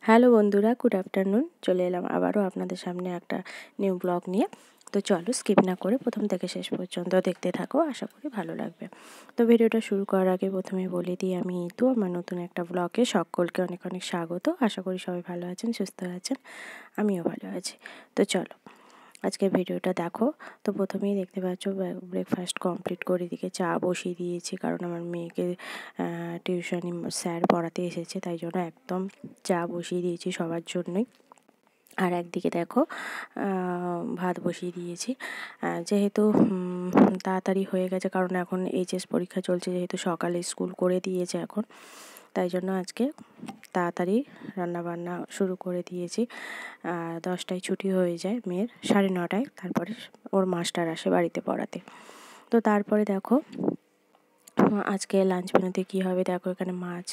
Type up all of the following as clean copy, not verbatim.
Hello বন্ধুরা, good afternoon. চলে এলাম আবারও আপনাদের সামনে একটা নিউ ব্লগ নিয়ে। তো চলো স্কিপ না করে প্রথম থেকে শেষ পর্যন্ত দেখতে থাকো, আশা করি ভালো লাগবে। তো ভিডিওটা শুরু করার আগে প্রথমে বলে দিই, আমি ইতু, আমার নতুন একটা ব্লগে সকলকে অনেক অনেক স্বাগত। আশা করি সবাই ভালো আছেন, সুস্থ আছেন, আমিও ভালো আছি। তো চলো আজকের ভিডিওটা দেখো। তো প্রথমেই দেখতে পাচ্ছ ব্রেকফাস্ট কমপ্লিট করে দিকে চা বসিয়ে দিয়েছি, কারণ আমার মেয়েকে টিউশনি স্যার পড়াতে এসেছে, তাই জন্য একদম চা বসিয়ে দিয়েছি সবার জন্যই। আর একদিকে দেখো ভাত বসিয়ে দিয়েছি, যেহেতু তাড়াতাড়ি হয়ে গেছে, কারণ এখন এইচএস পরীক্ষা চলছে, যেহেতু সকালে স্কুল করে দিয়েছে এখন, তাই জন্য আজকে তাড়াতাড়ি রান্নাবান্না শুরু করে দিয়েছি। 10টায় ছুটি হয়ে যায় মেয়ের, 9:30টায়, তারপরে ওর মাস্টার আসে বাড়িতে পড়াতে। তো তারপরে দেখো আজকে লাঞ্চ মেনুতে কী হবে, দেখো এখানে মাছ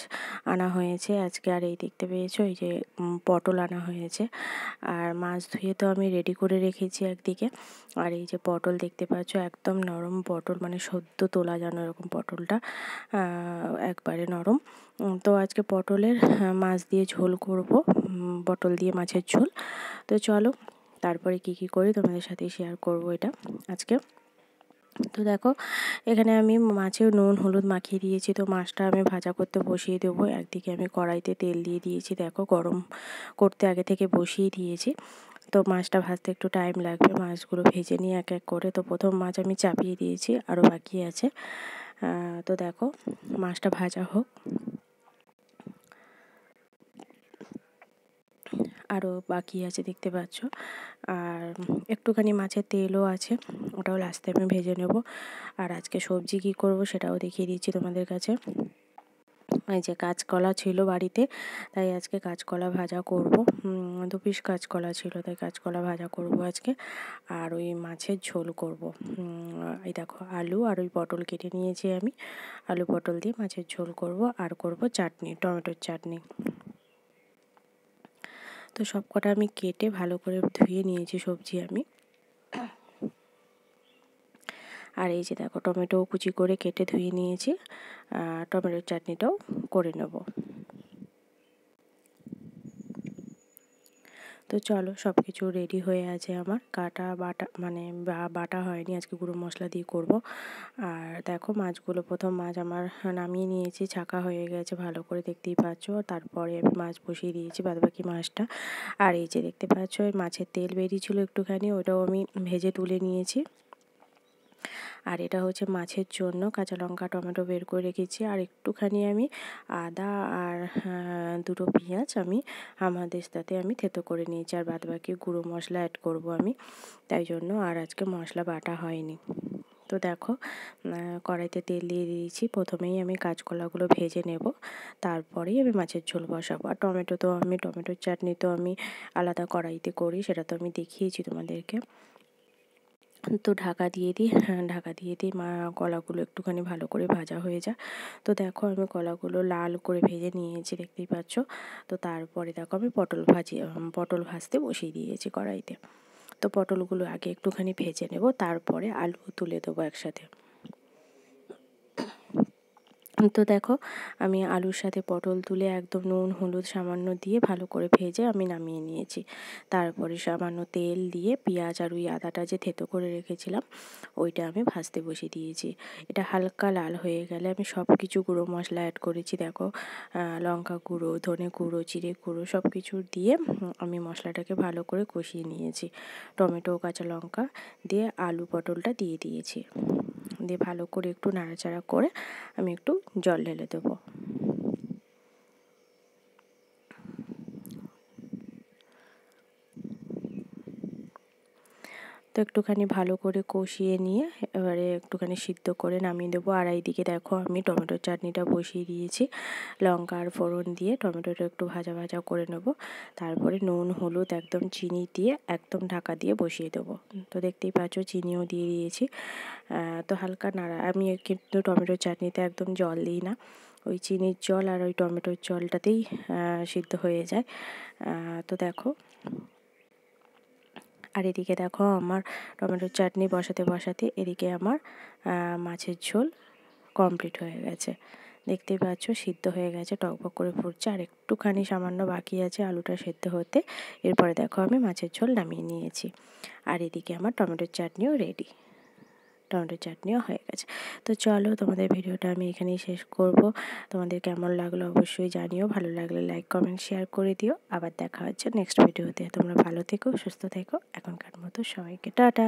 আনা হয়েছে আজকে। আর এই দেখতে পেয়েছো, এই যে পটল আনা হয়েছে। আর মাছ ধুয়ে তো আমি রেডি করে রেখেছি একদিকে। আর এই যে পটল দেখতে পাচ্ছ, একদম নরম পটল, মানে সদ্য তোলা যেন এরকম পটলটা, একবারে নরম। তো আজকে পটলের মাছ দিয়ে ঝোল করব, পটল দিয়ে মাছের ঝোল। তো চলো তারপরে কি করি তোমাদের সাথে শেয়ার করব এটা আজকে। তো দেখো এখানে আমি মাছেও নুন হলুদ মাখিয়ে দিয়েছি। তো মাছটা আমি ভাজা করতে বসিয়ে দেবো। একদিকে আমি কড়াইতে তেল দিয়ে দিয়েছি, দেখো গরম করতে আগে থেকে বসিয়ে দিয়েছি। তো মাছটা ভাজতে একটু টাইম লাগবে, মাছগুলো ভেজে নিয়ে এক এক করে। তো প্রথম মাছ আমি চাপিয়ে দিয়েছি, আরও বাকি আছে। তো দেখো মাছটা ভাজা হোক, আরও বাকি আছে দেখতে পাচ্ছ। আর একটুখানি মাছের তেলও আছে, ওটাও লাস্টে আমি ভেজে নেব। আর আজকে সবজি কী করব সেটাও দেখিয়ে দিচ্ছি তোমাদের কাছে। এই যে কাঁচকলা ছিল বাড়িতে, তাই আজকে কাঁচকলা ভাজা করব। 2 পিস কাঁচকলা ছিল, তাই কাঁচকলা ভাজা করব আজকে। আর ওই মাছের ঝোল করব। এই দেখো আলু আর ওই পটল কেটে নিয়েছি আমি, আলু পটল দিয়ে মাছের ঝোল করব। আর করব চাটনি, টমেটোর চাটনি। তো সব কটা আমি কেটে ভালো করে ধুয়ে নিয়েছি সবজি আমি। আর এই যে দেখো টমেটো কুচি করে কেটে ধুয়ে নিয়েছি, টমেটোর চাটনিটাও করে নেব। তো চলো সব কিছু রেডি হয়ে আছে আমার, কাটা বাটা মানে বাটা হয়নি, আজকে গুঁড়ো মশলা দিয়ে করব। আর দেখো মাছগুলো, প্রথম মাছ আমার নামিয়ে নিয়েছি, ছাকা হয়ে গেছে ভালো করে, দেখতেই পাচ্ছ। তারপরে আমি মাছ বসিয়ে দিয়েছি, বাদবাকি মাছটা। আর এই যে দেখতে পাচ্ছ মাছের তেল বেরিয়েছিল একটুখানি, ওটাও আমি ভেজে তুলে নিয়েছি। আর এটা হচ্ছে মাছের জন্য কাঁচা লঙ্কা টমেটো বের করে রেখেছি। আর একটুখানি আমি আদা আর 2টো পেঁয়াজ আমি হামানদিস্তাতে আমি থেতো করে নিয়েছি। আর বাদবাকি গুঁড়ো মশলা অ্যাড করব আমি, তাই জন্য আর আজকে মশলা বাটা হয়নি। তো দেখো কড়াইতে তেল দিয়ে দিয়েছি, প্রথমেই আমি কাঁচকলাগুলো ভেজে নেব, তারপরেই আমি মাছের ঝোল বসাবো। আর টমেটোর চাটনি তো আমি আলাদা কড়াইতে করি, সেটা তো আমি দেখিয়েছি তোমাদেরকে। তো ঢাকা দিয়ে দিই, ঢাকা দিয়ে দিই কলাগুলো একটুখানি ভালো করে ভাজা হয়ে যায়। তো দেখো আমি কলাগুলো লাল করে ভেজে নিয়েছি, দেখতেই পাচ্ছ। তো তারপরে দেখো আমি পটল ভাজতে বসিয়ে দিয়েছি কড়াইতে। তো পটলগুলো আগে একটুখানি ভেজে নেব, তারপরে আলু তুলে দেবো একসাথে। তো দেখো আমি আলুর সাথে পটল তুলে একদম নুন হলুদ সামান্য দিয়ে ভালো করে ভেজে আমি নামিয়ে নিয়েছি। তারপরে সামান্য তেল দিয়ে পেঁয়াজ আর ওই আদাটা যে থেতো করে রেখেছিলাম ওইটা আমি ভাজতে বসিয়ে দিয়েছি। এটা হালকা লাল হয়ে গেলে আমি সব কিছু গুঁড়ো মশলা অ্যাড করেছি, দেখো লঙ্কা গুঁড়ো, ধনে গুঁড়ো, জিরে গুঁড়ো সব কিছু দিয়ে আমি মশলাটাকে ভালো করে কষিয়ে নিয়েছি। টমেটো কাঁচা লঙ্কা দিয়ে আলু পটলটা দিয়ে দিয়েছি, দিয়ে ভালো করে একটু নাড়াচাড়া করে আমি একটু জল ঢেলে দেবো। তো একটুখানি ভালো করে কষিয়ে নিয়ে এবারে একটুখানি সিদ্ধ করে নামিয়ে দেবো। আর এইদিকে দেখো আমি টমেটোর চাটনিটা বসিয়ে দিয়েছি, লঙ্কা আর ফোড়ন দিয়ে টমেটোটা একটু ভাজা ভাজা করে নেব। তারপরে নুন হলুদ একদম চিনি দিয়ে একদম ঢাকা দিয়ে বসিয়ে দেবো। তো দেখতেই পাচ্ছ চিনিও দিয়ে দিয়েছি। তো হালকা নাড়া, আমি কিন্তু টমেটোর চাটনিতে একদম জল দিই না, ওই চিনির জল আর ওই টমেটোর জলটাতেই সিদ্ধ হয়ে যায়। তো দেখো, আর এদিকে দেখো আমার টমেটোর চাটনি বসাতে বসাতে এদিকে আমার মাছের ঝোল কমপ্লিট হয়ে গেছে, দেখতেই পাচ্ছ সিদ্ধ হয়ে গেছে, টকবক করে ফুটছে, আর একটুখানি সামান্য বাকি আছে আলুটা সেদ্ধ হতে। এরপরে দেখো আমি মাছের ঝোল নামিয়ে নিয়েছি, আর এদিকে আমার টমেটোর চাটনিও রেডি, টমেটোর চাটনিও হয়ে গেছে। তো চলো, তোমাদের ভিডিওটা আমি এখানেই শেষ করব। তোমাদের কেমন লাগলো অবশ্যই জানিও, ভালো লাগলে লাইক কমেন্ট শেয়ার করে দিও। আবার দেখা হচ্ছে নেক্সট ভিডিওতে। তোমরা ভালো থেকো, সুস্থ থেকো, এখনকার মতো সবাইকে টাটা।